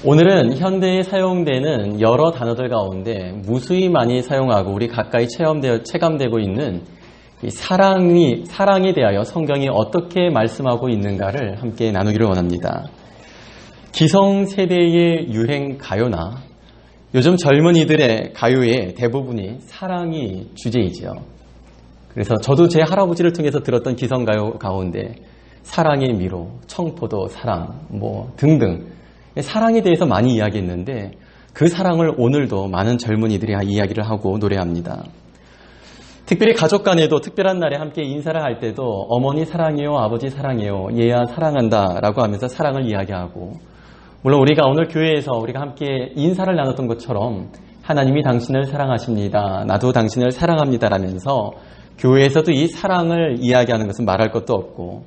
오늘은 현대에 사용되는 여러 단어들 가운데 무수히 많이 사용하고 우리 가까이 체감되고 있는 이 사랑에 대하여 성경이 어떻게 말씀하고 있는가를 함께 나누기를 원합니다. 기성세대의 유행 가요나 요즘 젊은이들의 가요의 대부분이 사랑이 주제이죠. 그래서 저도 제 할아버지를 통해서 들었던 기성가요 가운데 사랑의 미로, 청포도 사랑, 등등 사랑에 대해서 많이 이야기했는데 그 사랑을 오늘도 많은 젊은이들이 이야기를 하고 노래합니다. 특별히 가족 간에도 특별한 날에 함께 인사를 할 때도 어머니 사랑해요, 아버지 사랑해요, 얘야 사랑한다 라고 하면서 사랑을 이야기하고, 물론 우리가 오늘 교회에서 우리가 함께 인사를 나눴던 것처럼 하나님이 당신을 사랑하십니다, 나도 당신을 사랑합니다 라면서 교회에서도 이 사랑을 이야기하는 것은 말할 것도 없고,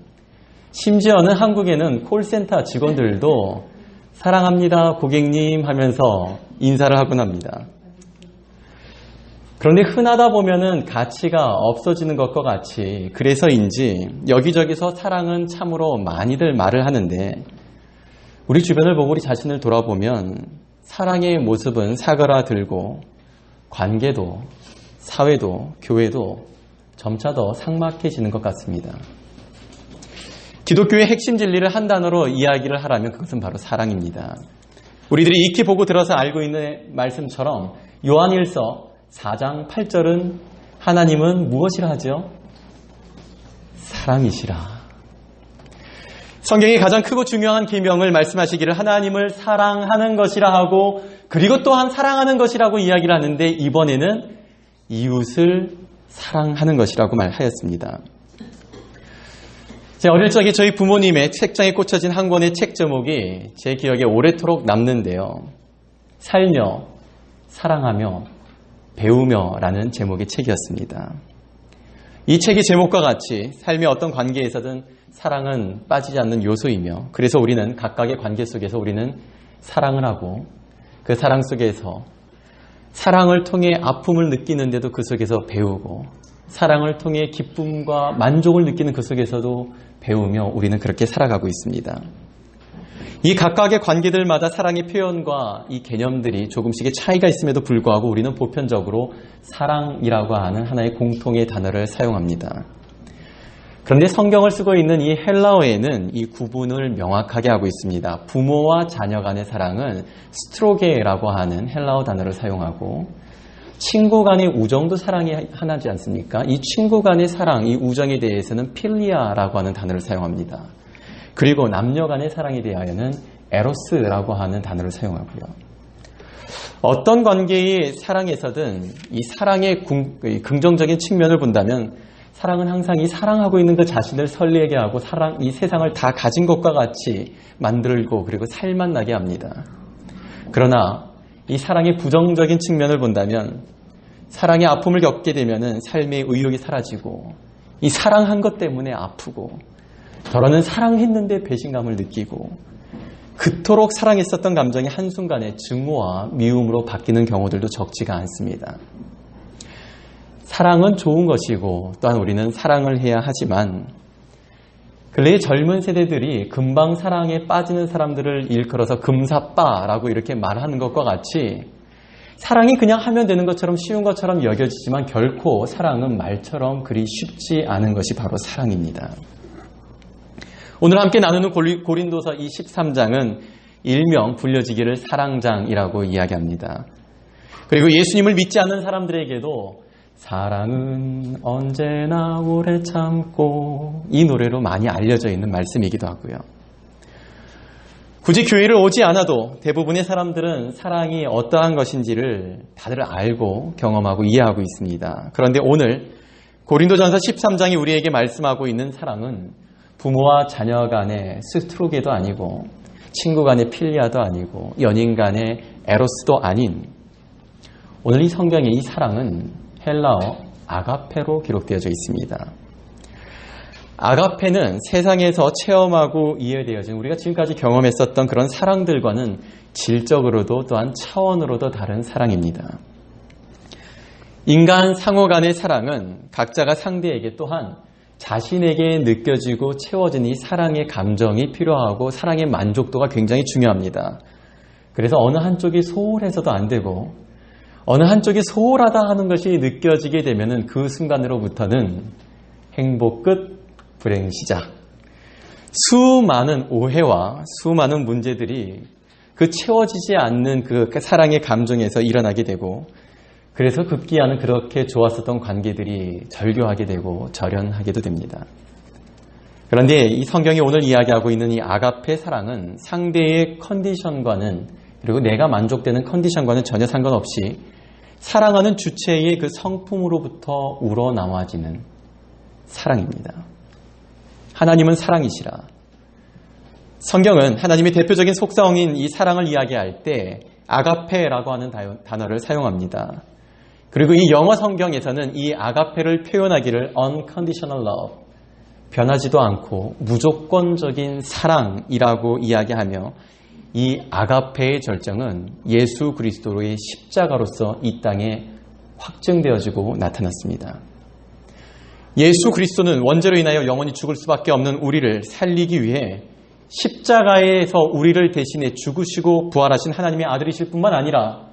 심지어는 한국에는 콜센터 직원들도 사랑합니다 고객님 하면서 인사를 하곤 합니다. 그런데 흔하다 보면은 가치가 없어지는 것과 같이 그래서인지 여기저기서 사랑은 참으로 많이들 말을 하는데, 우리 주변을 보고 우리 자신을 돌아보면 사랑의 모습은 사그라들고 관계도 사회도 교회도 점차 더 삭막해지는 것 같습니다. 기독교의 핵심 진리를 한 단어로 이야기를 하라면 그것은 바로 사랑입니다. 우리들이 익히 보고 들어서 알고 있는 말씀처럼 요한일서 4장 8절은 하나님은 무엇이라 하죠? 사랑이시라. 성경이 가장 크고 중요한 계명을 말씀하시기를 하나님을 사랑하는 것이라 하고, 그리고 또한 사랑하는 것이라고 이야기를 하는데 이번에는 이웃을 사랑하는 것이라고 말하였습니다. 제 어릴 적에 저희 부모님의 책장에 꽂혀진 한 권의 책 제목이 제 기억에 오래도록 남는데요. 살며, 사랑하며, 배우며 라는 제목의 책이었습니다. 이 책의 제목과 같이 삶의 어떤 관계에서든 사랑은 빠지지 않는 요소이며, 그래서 우리는 각각의 관계 속에서 우리는 사랑을 하고, 그 사랑 속에서 사랑을 통해 아픔을 느끼는데도 그 속에서 배우고, 사랑을 통해 기쁨과 만족을 느끼는 그 속에서도 배우며 우리는 그렇게 살아가고 있습니다. 이 각각의 관계들마다 사랑의 표현과 이 개념들이 조금씩의 차이가 있음에도 불구하고 우리는 보편적으로 사랑이라고 하는 하나의 공통의 단어를 사용합니다. 그런데 성경을 쓰고 있는 이 헬라어에는 이 구분을 명확하게 하고 있습니다. 부모와 자녀 간의 사랑은 스트로게라고 하는 헬라어 단어를 사용하고, 친구 간의 우정도 사랑이 하나지 않습니까? 이 친구 간의 사랑, 이 우정에 대해서는 필리아라고 하는 단어를 사용합니다. 그리고 남녀 간의 사랑에 대하여는 에로스라고 하는 단어를 사용하고요. 어떤 관계의 사랑에서든 이 사랑의 긍정적인 측면을 본다면 사랑은 항상 이 사랑하고 있는 그 자신을 설레게 하고 이 세상을 다 가진 것과 같이 만들고 그리고 살만 나게 합니다. 그러나 이 사랑의 부정적인 측면을 본다면 사랑의 아픔을 겪게 되면 삶의 의욕이 사라지고, 이 사랑한 것 때문에 아프고, 저러는 사랑했는데 배신감을 느끼고, 그토록 사랑했었던 감정이 한순간에 증오와 미움으로 바뀌는 경우들도 적지가 않습니다. 사랑은 좋은 것이고 또한 우리는 사랑을 해야 하지만, 근래의 젊은 세대들이 금방 사랑에 빠지는 사람들을 일컬어서 금사빠라고 이렇게 말하는 것과 같이 사랑이 그냥 하면 되는 것처럼 쉬운 것처럼 여겨지지만 결코 사랑은 말처럼 그리 쉽지 않은 것이 바로 사랑입니다. 오늘 함께 나누는 고린도서 이 13장은 일명 불려지기를 사랑장이라고 이야기합니다. 그리고 예수님을 믿지 않는 사람들에게도 사랑은 언제나 오래 참고, 이 노래로 많이 알려져 있는 말씀이기도 하고요. 굳이 교회를 오지 않아도 대부분의 사람들은 사랑이 어떠한 것인지를 다들 알고 경험하고 이해하고 있습니다. 그런데 오늘 고린도전서 13장이 우리에게 말씀하고 있는 사랑은 부모와 자녀 간의 스트로게도 아니고, 친구 간의 필리아도 아니고, 연인 간의 에로스도 아닌, 오늘 이 성경의 이 사랑은 헬라어 아가페로 기록되어져 있습니다. 아가페는 세상에서 체험하고 이해되어진 우리가 지금까지 경험했었던 그런 사랑들과는 질적으로도 또한 차원으로도 다른 사랑입니다. 인간 상호 간의 사랑은 각자가 상대에게 또한 자신에게 느껴지고 채워진 이 사랑의 감정이 필요하고 사랑의 만족도가 굉장히 중요합니다. 그래서 어느 한쪽이 소홀해서도 안 되고 어느 한쪽이 소홀하다 하는 것이 느껴지게 되면 그 순간으로부터는 행복 끝, 불행 시작. 수많은 오해와 수많은 문제들이 그 채워지지 않는 그 사랑의 감정에서 일어나게 되고 그래서 급기야는 그렇게 좋았었던 관계들이 절교하게 되고 절연하게도 됩니다. 그런데 이 성경이 오늘 이야기하고 있는 이 아가페 사랑은 상대의 컨디션과는 그리고 내가 만족되는 컨디션과는 전혀 상관없이 사랑하는 주체의 그 성품으로부터 우러나와지는 사랑입니다. 하나님은 사랑이시라. 성경은 하나님의 대표적인 속성인 이 사랑을 이야기할 때 아가페라고 하는 단어를 사용합니다. 그리고 이 영어 성경에서는 이 아가페를 표현하기를 unconditional love, 변하지도 않고 무조건적인 사랑이라고 이야기하며 이 아가페의 절정은 예수 그리스도로의 십자가로서 이 땅에 확증되어지고 나타났습니다. 예수 그리스도는 원죄로 인하여 영원히 죽을 수밖에 없는 우리를 살리기 위해 십자가에서 우리를 대신해 죽으시고 부활하신 하나님의 아들이실 뿐만 아니라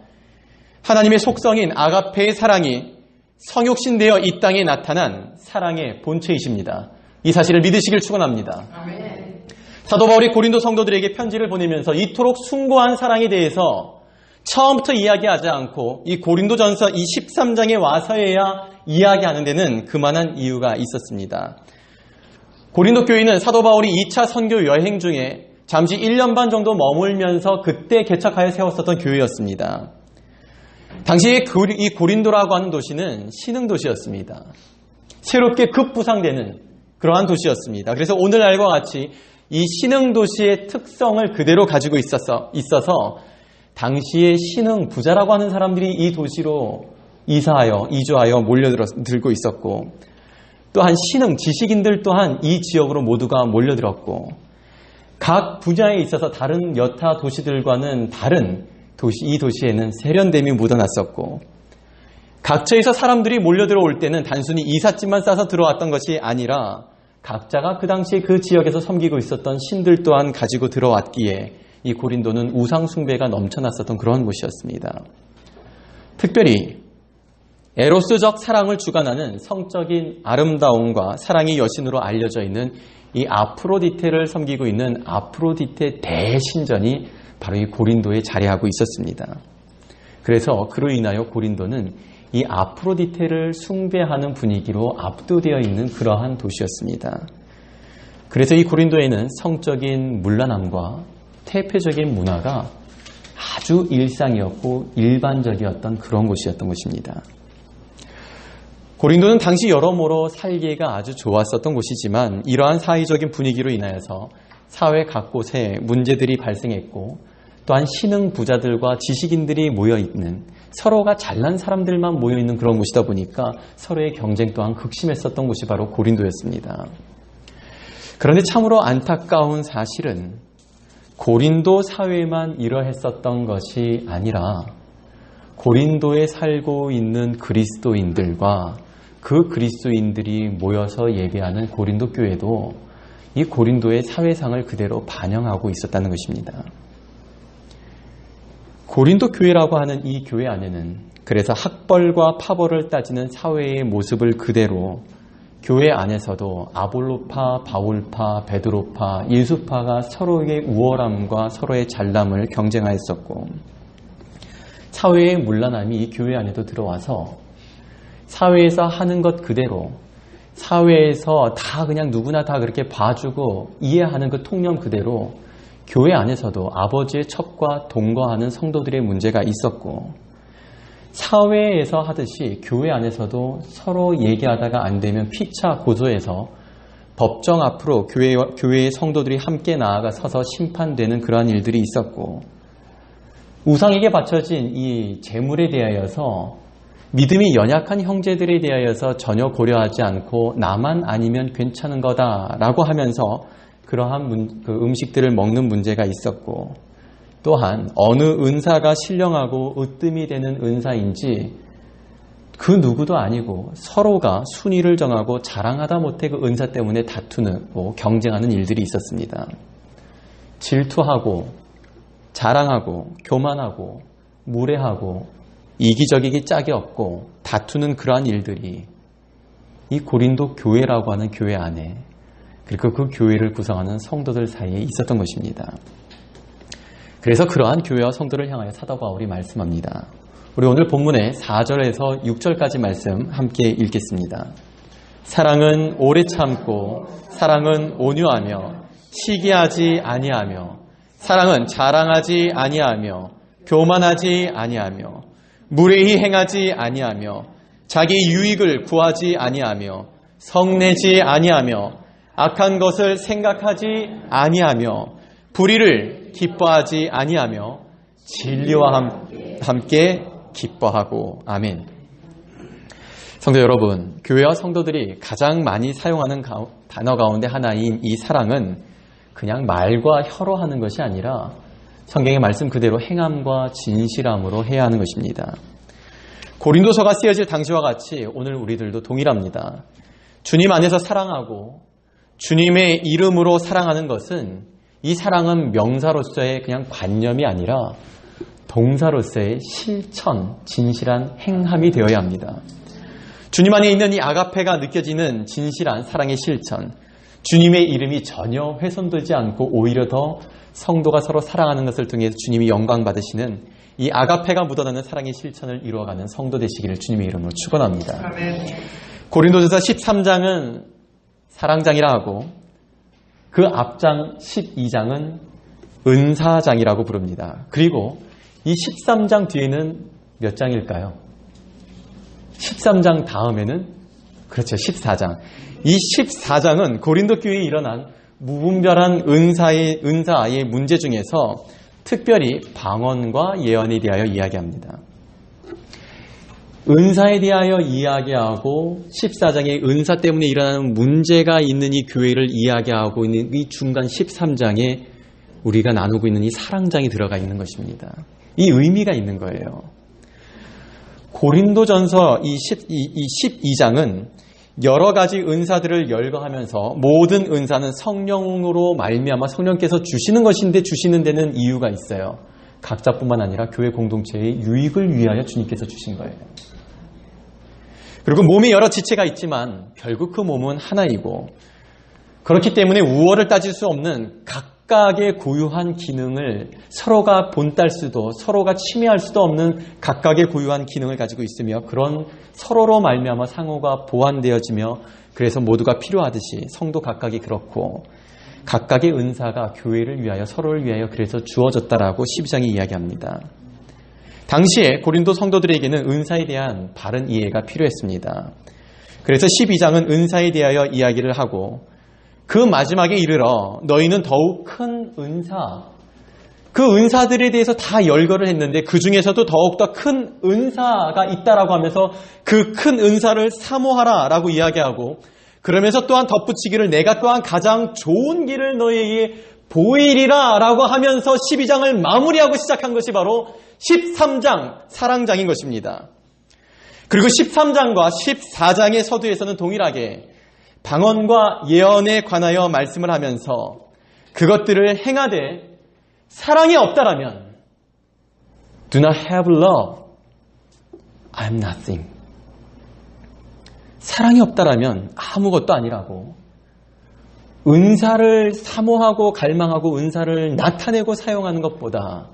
하나님의 속성인 아가페의 사랑이 성육신되어 이 땅에 나타난 사랑의 본체이십니다. 이 사실을 믿으시길 축원합니다. 아멘. 사도 바울이 고린도 성도들에게 편지를 보내면서 이토록 숭고한 사랑에 대해서 처음부터 이야기하지 않고 이 고린도전서 이 13장에 와서야 이야기하는 데는 그만한 이유가 있었습니다. 고린도 교회는 사도 바울이 2차 선교 여행 중에 잠시 1년 반 정도 머물면서 그때 개척하여 세웠었던 교회였습니다. 당시에 이 고린도라고 하는 도시는 신흥도시였습니다. 새롭게 급부상되는 그러한 도시였습니다. 그래서 오늘날과 같이 이 신흥도시의 특성을 그대로 가지고 있어서 당시에 신흥 부자라고 하는 사람들이 이 도시로 이주하여 몰려들고 있었고 또한 신흥 지식인들 또한 이 지역으로 모두가 몰려들었고 각 분야에 있어서 다른 여타 도시들과는 다른 이 도시에는 세련됨이 묻어났었고 각처에서 사람들이 몰려들어올 때는 단순히 이삿짐만 싸서 들어왔던 것이 아니라 각자가 그 당시에 그 지역에서 섬기고 있었던 신들 또한 가지고 들어왔기에 이 고린도는 우상 숭배가 넘쳐났었던 그런 곳이었습니다. 특별히 에로스적 사랑을 주관하는 성적인 아름다움과 사랑의 여신으로 알려져 있는 이 아프로디테를 섬기고 있는 아프로디테 대신전이 바로 이 고린도에 자리하고 있었습니다. 그래서 그로 인하여 고린도는 이 아프로디테를 숭배하는 분위기로 압도되어 있는 그러한 도시였습니다. 그래서 이 고린도에는 성적인 문란함과 태폐적인 문화가 아주 일상이었고 일반적이었던 그런 곳이었던 것입니다. 고린도는 당시 여러모로 살기가 아주 좋았었던 곳이지만 이러한 사회적인 분위기로 인하여서 사회 각곳에 문제들이 발생했고 또한 신흥 부자들과 지식인들이 모여있는 서로가 잘난 사람들만 모여있는 그런 곳이다 보니까 서로의 경쟁 또한 극심했었던 곳이 바로 고린도였습니다. 그런데 참으로 안타까운 사실은 고린도 사회만 이러했었던 것이 아니라 고린도에 살고 있는 그리스도인들과 그 그리스도인들이 모여서 예배하는 고린도 교회도 이 고린도의 사회상을 그대로 반영하고 있었다는 것입니다. 고린도 교회라고 하는 이 교회 안에는 그래서 학벌과 파벌을 따지는 사회의 모습을 그대로 교회 안에서도 아볼로파, 바울파, 베드로파, 예수파가 서로의 우월함과 서로의 잘남을 경쟁하였었고 사회의 문란함이 이 교회 안에도 들어와서 사회에서 하는 것 그대로 사회에서 다 그냥 누구나 다 그렇게 봐주고 이해하는 그 통념 그대로 교회 안에서도 아버지의 첩과 동거하는 성도들의 문제가 있었고 사회에서 하듯이 교회 안에서도 서로 얘기하다가 안 되면 피차 고소해서 법정 앞으로 교회의 성도들이 함께 나아가 서서 심판되는 그러한 일들이 있었고 우상에게 바쳐진 이 재물에 대하여서 믿음이 연약한 형제들에 대하여서 전혀 고려하지 않고 나만 아니면 괜찮은 거다라고 하면서 그러한 음식들을 먹는 문제가 있었고 또한 어느 은사가 신령하고 으뜸이 되는 은사인지 그 누구도 아니고 서로가 순위를 정하고 자랑하다 못해 그 은사 때문에 다투고 경쟁하는 일들이 있었습니다. 질투하고 자랑하고 교만하고 무례하고 이기적이기 짝이 없고 다투는 그러한 일들이 이 고린도 교회라고 하는 교회 안에, 그리고 그 교회를 구성하는 성도들 사이에 있었던 것입니다. 그래서 그러한 교회와 성도를 향하여 사도 바울이 말씀합니다. 우리 오늘 본문의 4절에서 6절까지 말씀 함께 읽겠습니다. 사랑은 오래 참고 사랑은 온유하며 시기하지 아니하며 사랑은 자랑하지 아니하며 교만하지 아니하며 무례히 행하지 아니하며 자기 유익을 구하지 아니하며 성내지 아니하며 악한 것을 생각하지 아니하며 불의를 기뻐하지 아니하며 진리와 함께 기뻐하고. 아멘. 성도 여러분, 교회와 성도들이 가장 많이 사용하는 단어 가운데 하나인 이 사랑은 그냥 말과 혀로 하는 것이 아니라 성경의 말씀 그대로 행함과 진실함으로 해야 하는 것입니다. 고린도서가 쓰여질 당시와 같이 오늘 우리들도 동일합니다. 주님 안에서 사랑하고 주님의 이름으로 사랑하는 것은, 이 사랑은 명사로서의 그냥 관념이 아니라 동사로서의 실천, 진실한 행함이 되어야 합니다. 주님 안에 있는 이 아가페가 느껴지는 진실한 사랑의 실천, 주님의 이름이 전혀 훼손되지 않고 오히려 더 성도가 서로 사랑하는 것을 통해서 주님이 영광 받으시는 이 아가페가 묻어나는 사랑의 실천을 이루어가는 성도 되시기를 주님의 이름으로 축원합니다. 고린도전서 13장은 사랑장이라 하고 그 앞장 12장은 은사장이라고 부릅니다. 그리고 이 13장 뒤에는 몇 장일까요? 13장 다음에는, 그렇죠, 14장. 이 14장은 고린도 교회에 일어난 무분별한 은사의 문제 중에서 특별히 방언과 예언에 대하여 이야기합니다. 은사에 대하여 이야기하고 14장의 은사 때문에 일어나는 문제가 있는 이 교회를 이야기하고 있는 이 중간 13장에 우리가 나누고 있는 이 사랑장이 들어가 있는 것입니다. 이 의미가 있는 거예요. 고린도전서 이 12장은 여러 가지 은사들을 열거하면서 모든 은사는 성령으로 말미암아 성령께서 주시는 것인데 주시는 데는 이유가 있어요. 각자뿐만 아니라 교회 공동체의 유익을 위하여 주님께서 주신 거예요. 그리고 몸에 여러 지체가 있지만 결국 그 몸은 하나이고, 그렇기 때문에 우월을 따질 수 없는 각각의 고유한 기능을 서로가 본딸 수도 서로가 침해할 수도 없는 각각의 고유한 기능을 가지고 있으며, 그런 서로로 말미암아 상호가 보완되어지며, 그래서 모두가 필요하듯이 성도 각각이 그렇고 각각의 은사가 교회를 위하여 서로를 위하여 그래서 주어졌다라고 12장이 이야기합니다. 당시에 고린도 성도들에게는 은사에 대한 바른 이해가 필요했습니다. 그래서 12장은 은사에 대하여 이야기를 하고 그 마지막에 이르러 너희는 더욱 큰 은사, 그 은사들에 대해서 다 열거를 했는데 그 중에서도 더욱더 큰 은사가 있다라고 하면서 그 큰 은사를 사모하라라고 이야기하고, 그러면서 또한 덧붙이기를 내가 또한 가장 좋은 길을 너희에게 보이리라 라고 하면서 12장을 마무리하고 시작한 것이 바로 13장 사랑장인 것입니다. 그리고 13장과 14장의 서두에서는 동일하게 방언과 예언에 관하여 말씀을 하면서 그것들을 행하되 사랑이 없다라면 Do not have love, I'm nothing. 사랑이 없다라면 아무것도 아니라고, 은사를 사모하고 갈망하고 은사를 나타내고 사용하는 것보다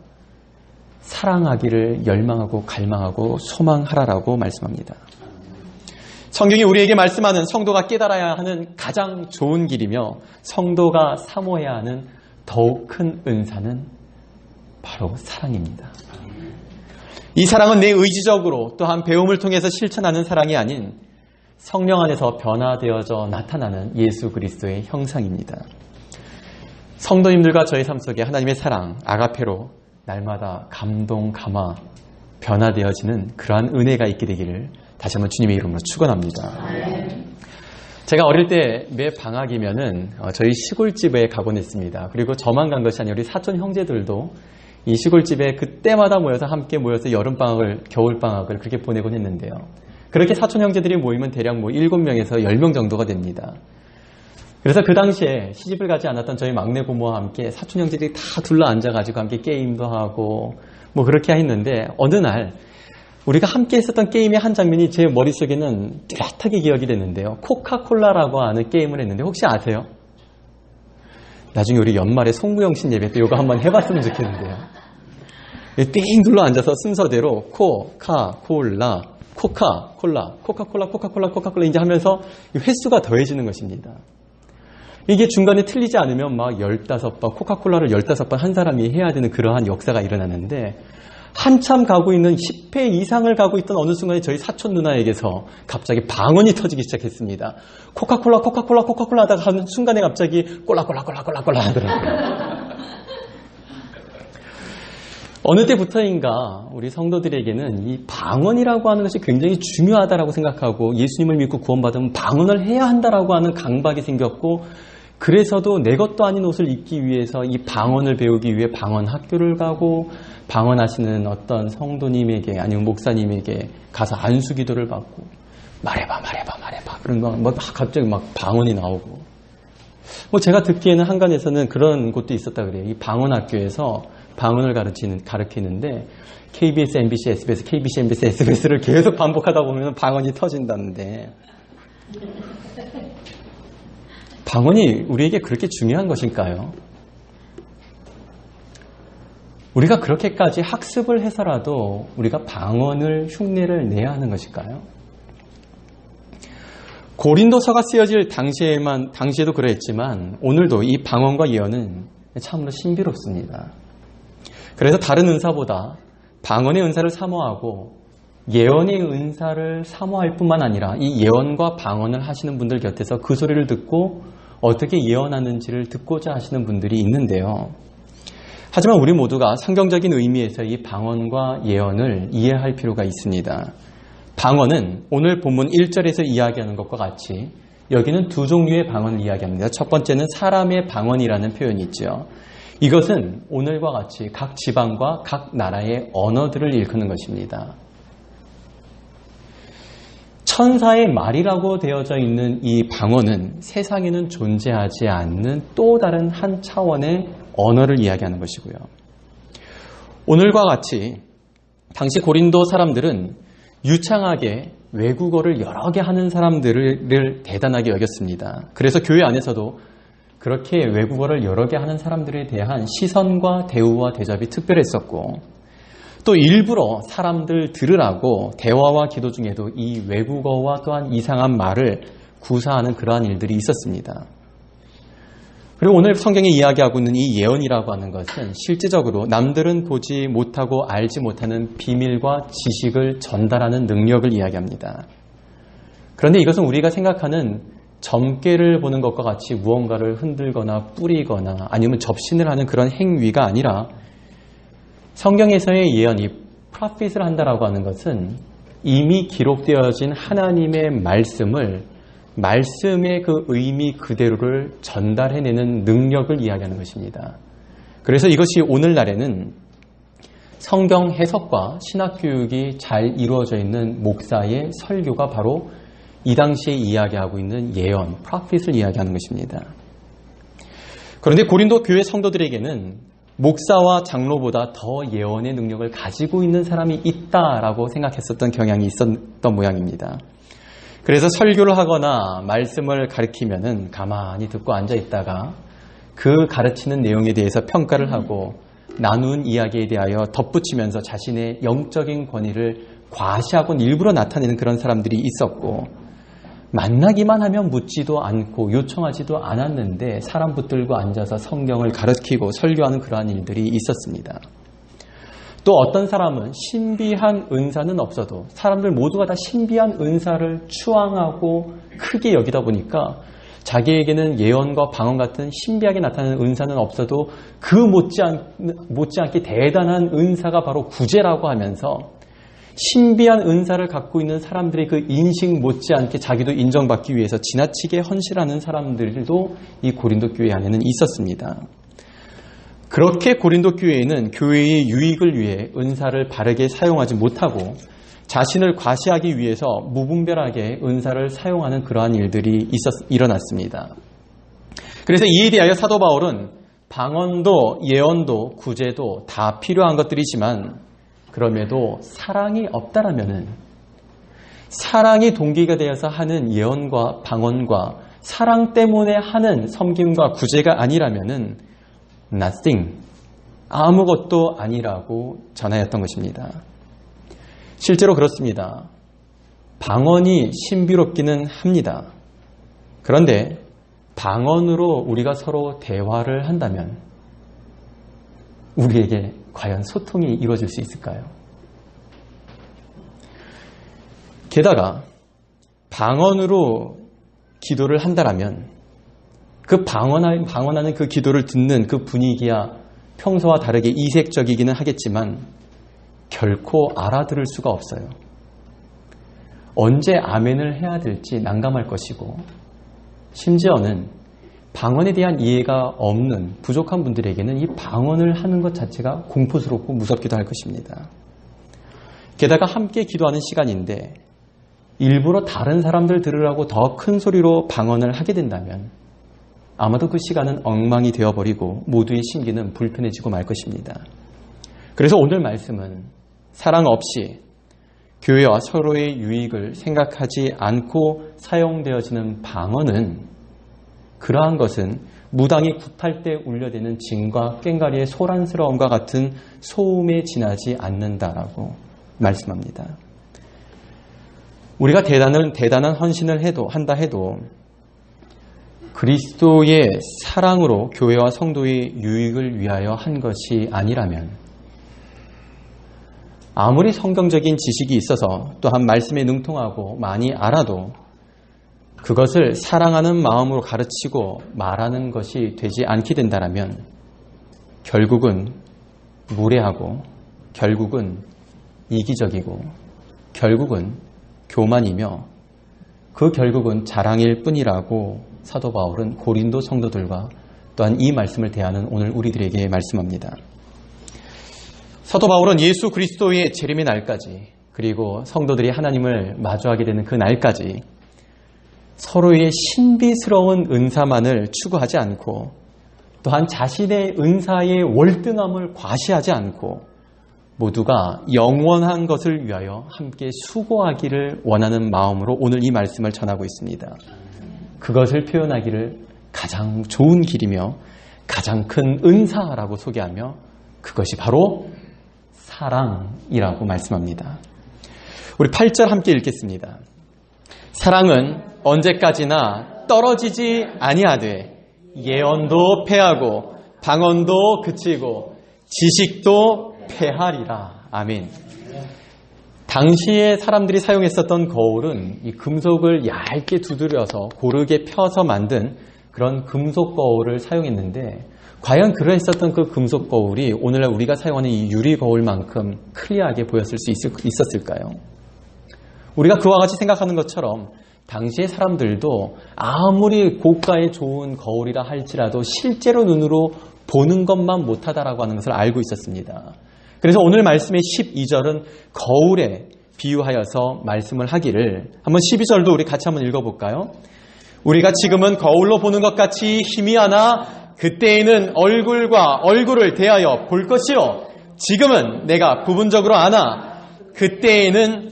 사랑하기를 열망하고 갈망하고 소망하라라고 말씀합니다. 성경이 우리에게 말씀하는 성도가 깨달아야 하는 가장 좋은 길이며 성도가 사모해야 하는 더욱 큰 은사는 바로 사랑입니다. 이 사랑은 내 의지적으로 또한 배움을 통해서 실천하는 사랑이 아닌 성령 안에서 변화되어져 나타나는 예수 그리스도의 형상입니다. 성도님들과 저의 삶 속에 하나님의 사랑, 아가페로 날마다 감동, 감화, 변화되어지는 그러한 은혜가 있게 되기를 다시 한번 주님의 이름으로 축원합니다. 제가 어릴 때 매 방학이면은 저희 시골집에 가곤 했습니다. 그리고 저만 간 것이 아니라 우리 사촌 형제들도 이 시골집에 그때마다 모여서 함께 모여서 여름방학을, 겨울방학을 그렇게 보내곤 했는데요. 그렇게 사촌 형제들이 모이면 대략 7명에서 10명 정도가 됩니다. 그래서 그 당시에 시집을 가지 않았던 저희 막내 고모와 함께 사촌 형제들이 다 둘러 앉아가지고 함께 게임도 하고 뭐 그렇게 했는데 어느 날 우리가 함께 했었던 게임의 한 장면이 제 머릿속에는 뚜렷하게 기억이 됐는데요. 코카콜라라고 하는 게임을 했는데 혹시 아세요? 나중에 우리 연말에 송구영신 예배 때 이거 한번 해봤으면 좋겠는데요. 띵 둘러 앉아서 순서대로 코카콜라, 코카콜라, 코카콜라, 코카콜라, 코카콜라 이제 하면서 횟수가 더해지는 것입니다. 이게 중간에 틀리지 않으면 막 15번, 코카콜라를 15번 한 사람이 해야 되는 그러한 역사가 일어나는데 한참 가고 있는 10회 이상을 가고 있던 어느 순간에 저희 사촌 누나에게서 갑자기 방언이 터지기 시작했습니다. 코카콜라, 코카콜라, 코카콜라 하다가 하는 순간에 갑자기 꼴라꼴라꼴라꼴라꼴라 하더라고요. 어느 때부터인가 우리 성도들에게는 이 방언이라고 하는 것이 굉장히 중요하다라고 생각하고 예수님을 믿고 구원받으면 방언을 해야 한다라고 하는 강박이 생겼고 그래서도 내 것도 아닌 옷을 입기 위해서 이 방언을 배우기 위해 방언 학교를 가고 방언하시는 어떤 성도님에게 아니면 목사님에게 가서 안수 기도를 받고 말해봐 그런 거 막 갑자기 막 방언이 나오고 뭐 제가 듣기에는 한간에서는 그런 곳도 있었다 그래요. 이 방언 학교에서 방언을 가르치는데 KBS, MBC, SBS, KBC, MBC, SBS를 계속 반복하다 보면 방언이 터진다는데 방언이 우리에게 그렇게 중요한 것일까요? 우리가 그렇게까지 학습을 해서라도 우리가 방언을 흉내를 내야 하는 것일까요? 고린도서가 쓰여질 당시에도 그랬지만 오늘도 이 방언과 예언은 참으로 신비롭습니다. 그래서 다른 은사보다 방언의 은사를 사모하고 예언의 은사를 사모할 뿐만 아니라 이 예언과 방언을 하시는 분들 곁에서 그 소리를 듣고 어떻게 예언하는지를 듣고자 하시는 분들이 있는데요. 하지만 우리 모두가 성경적인 의미에서 이 방언과 예언을 이해할 필요가 있습니다. 방언은 오늘 본문 1절에서 이야기하는 것과 같이 여기는 두 종류의 방언을 이야기합니다. 첫 번째는 사람의 방언이라는 표현이 있죠. 이것은 오늘과 같이 각 지방과 각 나라의 언어들을 일컫는 것입니다. 천사의 말이라고 되어져 있는 이 방언은 세상에는 존재하지 않는 또 다른 한 차원의 언어를 이야기하는 것이고요. 오늘과 같이 당시 고린도 사람들은 유창하게 외국어를 여러 개 하는 사람들을 대단하게 여겼습니다. 그래서 교회 안에서도 그렇게 외국어를 여러 개 하는 사람들에 대한 시선과 대우와 대접이 특별했었고 또 일부러 사람들 들으라고 대화와 기도 중에도 이 외국어와 또한 이상한 말을 구사하는 그러한 일들이 있었습니다. 그리고 오늘 성경에 이야기하고 있는 이 예언이라고 하는 것은 실제적으로 남들은 보지 못하고 알지 못하는 비밀과 지식을 전달하는 능력을 이야기합니다. 그런데 이것은 우리가 생각하는 점괘를 보는 것과 같이 무언가를 흔들거나 뿌리거나 아니면 접신을 하는 그런 행위가 아니라 성경에서의 예언이 프로핏을 한다라고 하는 것은 이미 기록되어진 하나님의 말씀의 그 의미 그대로를 전달해내는 능력을 이야기하는 것입니다. 그래서 이것이 오늘날에는 성경 해석과 신학교육이 잘 이루어져 있는 목사의 설교가 바로 이 당시에 이야기하고 있는 예언, 프로핏을 이야기하는 것입니다. 그런데 고린도 교회 성도들에게는 목사와 장로보다 더 예언의 능력을 가지고 있는 사람이 있다라고 생각했었던 경향이 있었던 모양입니다. 그래서 설교를 하거나 말씀을 가르치면은 가만히 듣고 앉아 있다가 그 가르치는 내용에 대해서 평가를 하고 나눈 이야기에 대하여 덧붙이면서 자신의 영적인 권위를 과시하고 일부러 나타내는 그런 사람들이 있었고 만나기만 하면 묻지도 않고 요청하지도 않았는데 사람 붙들고 앉아서 성경을 가르치고 설교하는 그러한 일들이 있었습니다. 또 어떤 사람은 신비한 은사는 없어도 사람들 모두가 다 신비한 은사를 추앙하고 크게 여기다 보니까 자기에게는 예언과 방언 같은 신비하게 나타나는 은사는 없어도 그 못지않게 대단한 은사가 바로 구제라고 하면서 신비한 은사를 갖고 있는 사람들의 그 인식 못지않게 자기도 인정받기 위해서 지나치게 헌신하는 사람들도 이 고린도 교회 안에는 있었습니다. 그렇게 고린도 교회에는 교회의 유익을 위해 은사를 바르게 사용하지 못하고 자신을 과시하기 위해서 무분별하게 은사를 사용하는 그러한 일들이 일어났습니다. 그래서 이에 대하여 사도 바울은 방언도 예언도 구제도 다 필요한 것들이지만 그럼에도 사랑이 없다라면은 사랑이 동기가 되어서 하는 예언과 방언과 사랑 때문에 하는 섬김과 구제가 아니라면은 nothing, 아무것도 아니라고 전하였던 것입니다. 실제로 그렇습니다. 방언이 신비롭기는 합니다. 그런데 방언으로 우리가 서로 대화를 한다면 우리에게 과연 소통이 이루어질 수 있을까요? 게다가 방언으로 기도를 한다라면 그 방언하는 그 기도를 듣는 그 분위기야 평소와 다르게 이색적이기는 하겠지만 결코 알아들을 수가 없어요. 언제 아멘을 해야 될지 난감할 것이고 심지어는 방언에 대한 이해가 없는 부족한 분들에게는 이 방언을 하는 것 자체가 공포스럽고 무섭기도 할 것입니다. 게다가 함께 기도하는 시간인데 일부러 다른 사람들 들으라고 더 큰 소리로 방언을 하게 된다면 아마도 그 시간은 엉망이 되어버리고 모두의 심기는 불편해지고 말 것입니다. 그래서 오늘 말씀은 사랑 없이 교회와 서로의 유익을 생각하지 않고 사용되어지는 방언은 그러한 것은 무당이 굿할 때 울려대는 징과 꽹과리의 소란스러움과 같은 소음에 지나지 않는다라고 말씀합니다. 우리가 대단한 헌신을 한다 해도 그리스도의 사랑으로 교회와 성도의 유익을 위하여 한 것이 아니라면 아무리 성경적인 지식이 있어서 또한 말씀에 능통하고 많이 알아도 그것을 사랑하는 마음으로 가르치고 말하는 것이 되지 않게 된다면 결국은 무례하고 결국은 이기적이고 결국은 교만이며 그 결국은 자랑일 뿐이라고 사도 바울은 고린도 성도들과 또한 이 말씀을 대하는 오늘 우리들에게 말씀합니다. 사도 바울은 예수 그리스도의 재림의 날까지 그리고 성도들이 하나님을 마주하게 되는 그 날까지 서로의 신비스러운 은사만을 추구하지 않고 또한 자신의 은사의 월등함을 과시하지 않고 모두가 영원한 것을 위하여 함께 수고하기를 원하는 마음으로 오늘 이 말씀을 전하고 있습니다. 그것을 표현하기를 가장 좋은 길이며 가장 큰 은사라고 소개하며 그것이 바로 사랑이라고 말씀합니다. 우리 8절 함께 읽겠습니다. 사랑은 언제까지나 떨어지지 아니하되 예언도 패하고 방언도 그치고 지식도 패하리라. 아멘. 당시에 사람들이 사용했었던 거울은 이 금속을 얇게 두드려서 고르게 펴서 만든 그런 금속 거울을 사용했는데 과연 그러했었던 그 금속 거울이 오늘날 우리가 사용하는 이 유리 거울만큼 클리어하게 보였을 수 있었을까요? 우리가 그와 같이 생각하는 것처럼 당시의 사람들도 아무리 고가의 좋은 거울이라 할지라도 실제로 눈으로 보는 것만 못하다라고 하는 것을 알고 있었습니다. 그래서 오늘 말씀의 12절은 거울에 비유하여서 말씀을 하기를 한번 12절도 우리 같이 한번 읽어볼까요? 우리가 지금은 거울로 보는 것 같이 희미하나 그때에는 얼굴과 얼굴을 대하여 볼 것이요 지금은 내가 부분적으로 아나 그때에는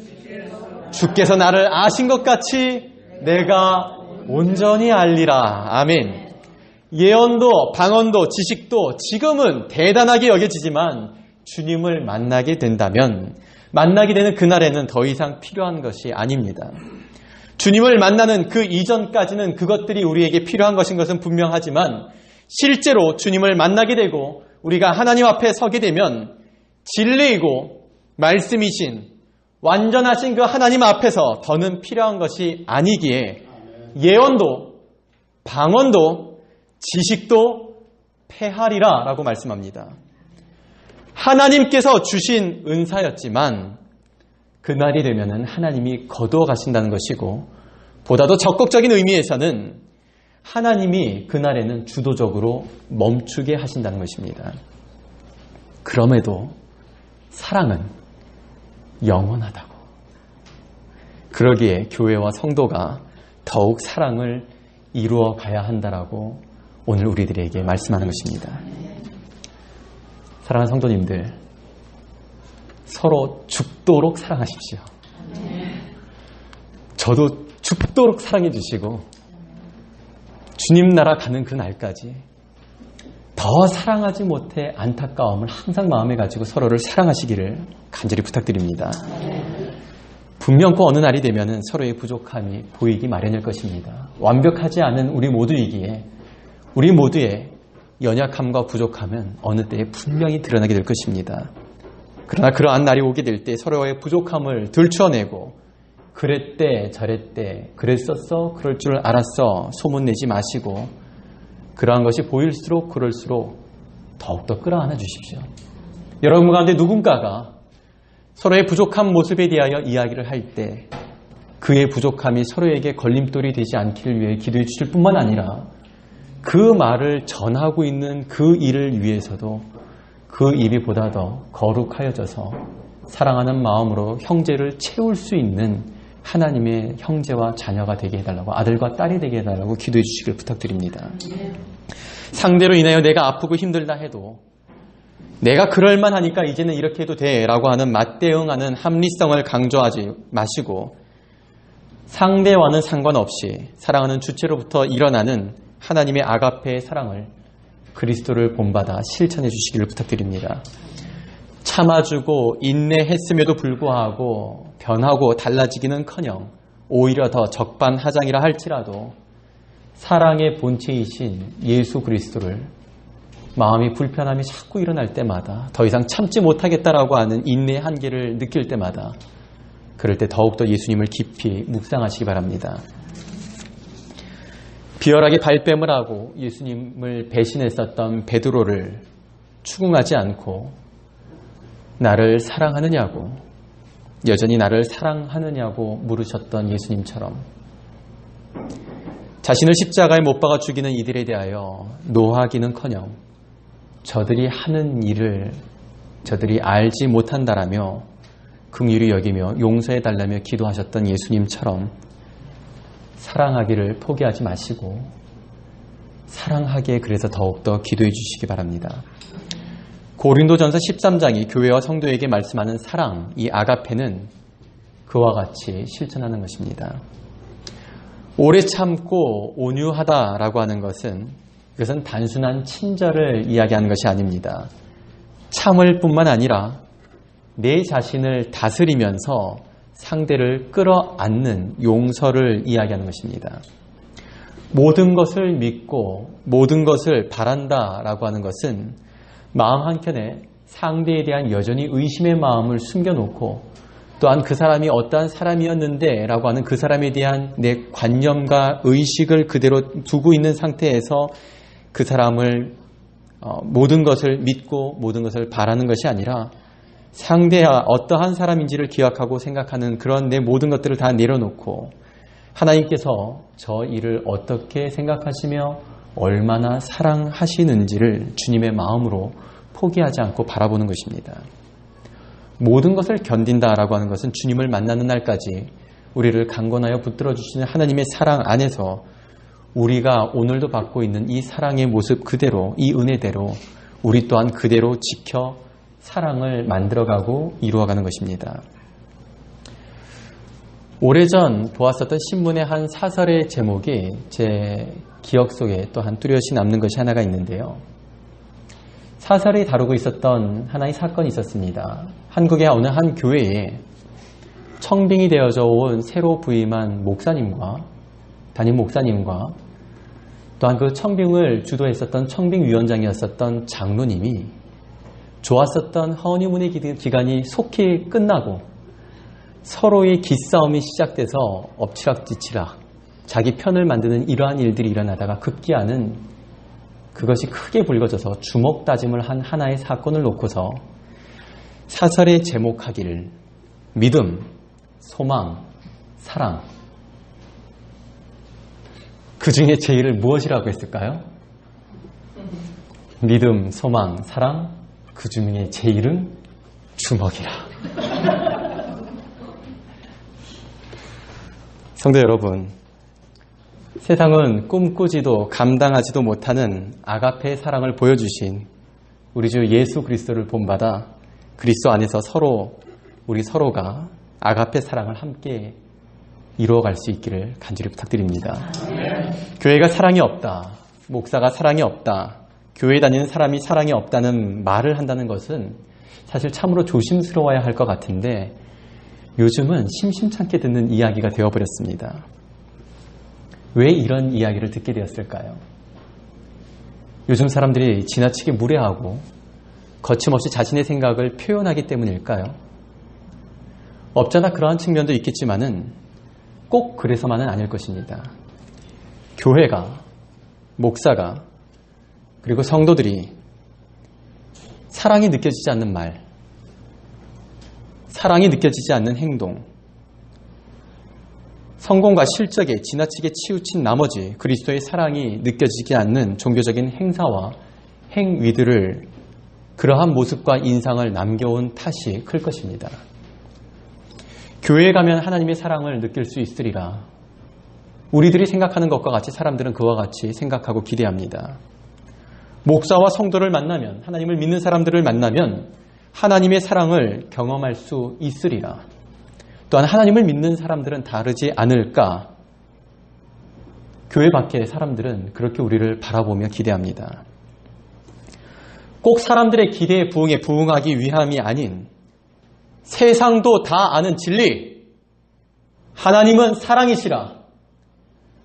주께서 나를 아신 것 같이 내가 온전히 알리라. 아멘. 예언도 방언도 지식도 지금은 대단하게 여겨지지만 주님을 만나게 된다면 만나게 되는 그날에는 더 이상 필요한 것이 아닙니다. 주님을 만나는 그 이전까지는 그것들이 우리에게 필요한 것인 것은 분명하지만 실제로 주님을 만나게 되고 우리가 하나님 앞에 서게 되면 진리이고 말씀이신 완전하신 그 하나님 앞에서 더는 필요한 것이 아니기에 예언도 방언도 지식도 패하리라 라고 말씀합니다. 하나님께서 주신 은사였지만 그날이 되면은 하나님이 거두어 가신다는 것이고 보다도 적극적인 의미에서는 하나님이 그날에는 주도적으로 멈추게 하신다는 것입니다. 그럼에도 사랑은 영원하다고. 그러기에 교회와 성도가 더욱 사랑을 이루어 가야 한다라고 오늘 우리들에게 말씀하는 것입니다. 사랑하는 성도님들, 서로 죽도록 사랑하십시오. 저도 죽도록 사랑해 주시고 주님 나라 가는 그 날까지 더 사랑하지 못해 안타까움을 항상 마음에 가지고 서로를 사랑하시기를 간절히 부탁드립니다. 분명 그 어느 날이 되면 서로의 부족함이 보이기 마련일 것입니다. 완벽하지 않은 우리 모두이기에 우리 모두의 연약함과 부족함은 어느 때에 분명히 드러나게 될 것입니다. 그러나 그러한 날이 오게 될 때 서로의 부족함을 들추어내고 그랬대 저랬대 그랬었어 그럴 줄 알았어 소문내지 마시고 그러한 것이 보일수록 그럴수록 더욱더 끌어안아 주십시오. 여러분 가운데 누군가가 서로의 부족한 모습에 대하여 이야기를 할 때 그의 부족함이 서로에게 걸림돌이 되지 않기를 위해 기도해 주실 뿐만 아니라 그 말을 전하고 있는 그 일을 위해서도 그 입이 보다 더 거룩하여져서 사랑하는 마음으로 형제를 채울 수 있는 하나님의 형제와 자녀가 되게 해달라고, 아들과 딸이 되게 해달라고 기도해 주시길 부탁드립니다. 상대로 인하여 내가 아프고 힘들다 해도 내가 그럴만하니까 이제는 이렇게 해도 돼 라고 하는 맞대응하는 합리성을 강조하지 마시고 상대와는 상관없이 사랑하는 주체로부터 일어나는 하나님의 아가페의 사랑을 그리스도를 본받아 실천해 주시기를 부탁드립니다. 참아주고 인내했음에도 불구하고 변하고 달라지기는커녕 오히려 더 적반하장이라 할지라도 사랑의 본체이신 예수 그리스도를 마음이 불편함이 자꾸 일어날 때마다 더 이상 참지 못하겠다라고 하는 인내의 한계를 느낄 때마다 그럴 때 더욱더 예수님을 깊이 묵상하시기 바랍니다. 비열하게 발뺌을 하고 예수님을 배신했었던 베드로를 추궁하지 않고 나를 사랑하느냐고 여전히 나를 사랑하느냐고 물으셨던 예수님처럼 자신을 십자가에 못 박아 죽이는 이들에 대하여 노하기는커녕 저들이 하는 일을 저들이 알지 못한다라며 긍휼히 여기며 용서해달라며 기도하셨던 예수님처럼 사랑하기를 포기하지 마시고 사랑하기에 그래서 더욱더 기도해 주시기 바랍니다. 고린도전서 13장이 교회와 성도에게 말씀하는 사랑, 이 아가페는 그와 같이 실천하는 것입니다. 오래 참고 온유하다라고 하는 것은 그것은 단순한 친절을 이야기하는 것이 아닙니다. 참을 뿐만 아니라 내 자신을 다스리면서 상대를 끌어안는 용서를 이야기하는 것입니다. 모든 것을 믿고 모든 것을 바란다라고 하는 것은 마음 한켠에 상대에 대한 여전히 의심의 마음을 숨겨놓고 또한 그 사람이 어떠한 사람이었는데 라고 하는 그 사람에 대한 내 관념과 의식을 그대로 두고 있는 상태에서 그 사람을 모든 것을 믿고 모든 것을 바라는 것이 아니라 상대가 어떠한 사람인지를 기억하고 생각하는 그런 내 모든 것들을 다 내려놓고 하나님께서 저 일을 어떻게 생각하시며 얼마나 사랑하시는지를 주님의 마음으로 포기하지 않고 바라보는 것입니다. 모든 것을 견딘다라고 하는 것은 주님을 만나는 날까지 우리를 강권하여 붙들어 주시는 하나님의 사랑 안에서 우리가 오늘도 받고 있는 이 사랑의 모습 그대로, 이 은혜대로 우리 또한 그대로 지켜 사랑을 만들어가고 이루어가는 것입니다. 오래전 보았었던 신문의 한 사설의 제목이 제 기억 속에 또 한 뚜렷이 남는 것이 하나가 있는데요. 사설이 다루고 있었던 하나의 사건이 있었습니다. 한국의 어느 한 교회에 청빙이 되어져 온 새로 부임한 목사님과 담임 목사님과 또한 그 청빙을 주도했었던 청빙위원장이었었던 장로님이 좋았었던 허니문의 기간이 속히 끝나고 서로의 기싸움이 시작돼서 엎치락뒤치락 자기 편을 만드는 이러한 일들이 일어나다가 급기야는 그것이 크게 불거져서 주먹 다짐을 한 하나의 사건을 놓고서 사설에 제목하기를 믿음, 소망, 사랑 그 중에 제일을 무엇이라고 했을까요? 믿음, 소망, 사랑 그 중에 제일은 주먹이라. 성도 여러분, 세상은 꿈꾸지도 감당하지도 못하는 아가페의 사랑을 보여주신 우리 주 예수 그리스도를 본받아 그리스도 안에서 우리 서로가 아가페 사랑을 함께 이루어갈 수 있기를 간절히 부탁드립니다. 교회가 사랑이 없다, 목사가 사랑이 없다, 교회 다니는 사람이 사랑이 없다는 말을 한다는 것은 사실 참으로 조심스러워야 할 것 같은데 요즘은 심심찮게 듣는 이야기가 되어버렸습니다. 왜 이런 이야기를 듣게 되었을까요? 요즘 사람들이 지나치게 무례하고 거침없이 자신의 생각을 표현하기 때문일까요? 없잖아 그러한 측면도 있겠지만은 꼭 그래서만은 아닐 것입니다. 교회가, 목사가, 그리고 성도들이 사랑이 느껴지지 않는 말, 사랑이 느껴지지 않는 행동, 성공과 실적에 지나치게 치우친 나머지 그리스도의 사랑이 느껴지지 않는 종교적인 행사와 행위들을 그러한 모습과 인상을 남겨온 탓이 클 것입니다. 교회에 가면 하나님의 사랑을 느낄 수 있으리라. 우리들이 생각하는 것과 같이 사람들은 그와 같이 생각하고 기대합니다. 목사와 성도를 만나면, 하나님을 믿는 사람들을 만나면 하나님의 사랑을 경험할 수 있으리라. 또한 하나님을 믿는 사람들은 다르지 않을까? 교회 밖의 사람들은 그렇게 우리를 바라보며 기대합니다. 꼭 사람들의 기대에 부응하기 위함이 아닌 세상도 다 아는 진리, 하나님은 사랑이시라.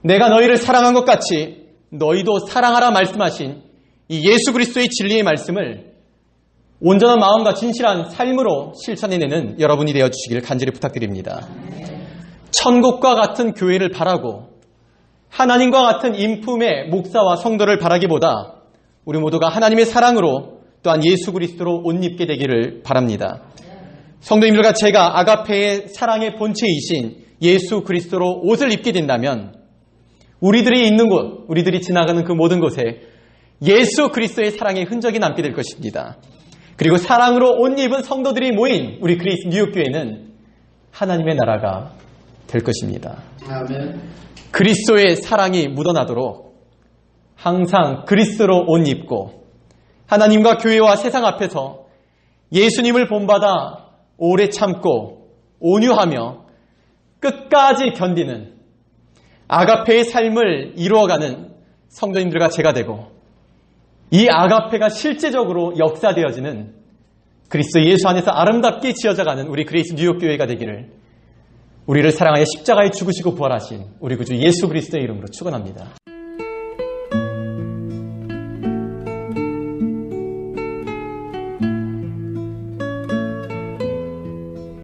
내가 너희를 사랑한 것 같이 너희도 사랑하라 말씀하신 이 예수 그리스도의 진리의 말씀을 온전한 마음과 진실한 삶으로 실천해내는 여러분이 되어주시기를 간절히 부탁드립니다. 천국과 같은 교회를 바라고 하나님과 같은 인품의 목사와 성도를 바라기보다 우리 모두가 하나님의 사랑으로 또한 예수 그리스도로 옷 입게 되기를 바랍니다. 성도님들과 제가 아가페의 사랑의 본체이신 예수 그리스도로 옷을 입게 된다면 우리들이 있는 곳, 우리들이 지나가는 그 모든 곳에 예수 그리스도의 사랑의 흔적이 남게 될 것입니다. 그리고 사랑으로 옷 입은 성도들이 모인 우리 그리스 뉴욕교회는 하나님의 나라가 될 것입니다. 아멘. 그리스도의 사랑이 묻어나도록 항상 그리스도로 옷 입고 하나님과 교회와 세상 앞에서 예수님을 본받아 오래 참고 온유하며 끝까지 견디는 아가페의 삶을 이루어가는 성도님들과 제가 되고 이 아가페가 실제적으로 역사되어지는 그리스도 예수 안에서 아름답게 지어져가는 우리 그레이스 뉴욕교회가 되기를 우리를 사랑하여 십자가에 죽으시고 부활하신 우리 구주 예수 그리스도의 이름으로 축원합니다.